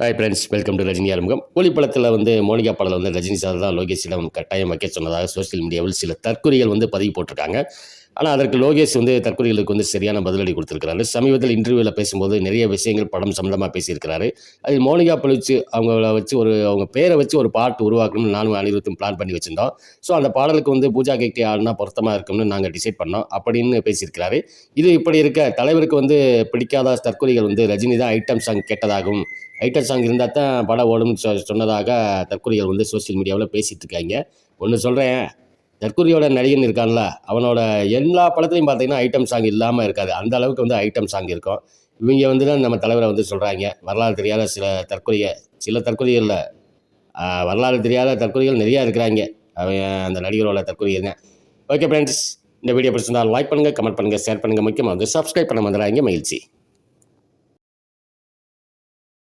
Hi friends, welcome to Rajini Arumugam. கூலி படத்தில் Monica பாடல் ரஜினி சார் தான் லோகேஷிடம் கட்டாயம் வைக்க சொன்னதாக சோசியல் மீடியாவில் சில தற்கொலைகள் பதிவு போட்டிருக்காங்க. ஆனால் அதற்கு லோகேஷ் தற்கொலைகளுக்கு சரியான பதிலடி கொடுத்துருக்கிறாரு. சமீபத்தில் இன்டர்வியூவில் பேசும்போது நிறைய விஷயங்கள் படம் சம்மந்தமாக பேசியிருக்கிறாரு. அதில் மோனிகா வச்சு அவங்கள வச்சு அவங்க பேரை வச்சு ஒரு பாட்டு உருவாக்கணும்னு நானும் அனிருத்தும் பிளான் பண்ணி வச்சுருந்தோம். ஸோ அந்த பாடலுக்கு பூஜா கேக்டி ஆடினா பொருத்தமாக இருக்கும்னு நாங்கள் டிசைட் பண்ணோம் அப்படின்னு பேசியிருக்கிறாரு. இது இப்படி இருக்க தலைவருக்கு பிடிக்காத தற்கொலைகள் ரஜினி தான் ஐட்டம் சாங் கேட்டதாகவும், ஐட்டம் சாங் இருந்தால் தான் படம் ஓடும்னு சொன்னதாக தற்கொலைகள் சோசியல் மீடியாவில் பேசிகிட்டு இருக்காங்க. ஒன்று சொல்கிறேன், தற்கொலையோட நடிகன் இருக்கான்ல, அவனோட எல்லா படத்துலையும் பார்த்தீங்கன்னா ஐட்டம் சாங் இல்லாமல் இருக்காது. அந்த அளவுக்கு ஐட்டம் சாங் இருக்கும். இவங்க தான் நம்ம தலைவரை சொல்கிறாங்க. வரலாறு தெரியாத சில தற்கொலைகளில் வரலாறு தெரியாத தற்கொலைகள் நிறையா இருக்கிறாங்க. அவங்க அந்த நடிகரோட தற்கொலைகள் தான். ஓகே ஃப்ரெண்ட்ஸ், இந்த வீடியோ பிடிச்சிருந்தால் லைக் பண்ணுங்கள், கமெண்ட் பண்ணுங்கள், ஷேர் பண்ணுங்கள். முக்கியமாக சப்ஸ்கிரைப் பண்ண வந்துடுறாங்க. மகிழ்ச்சி.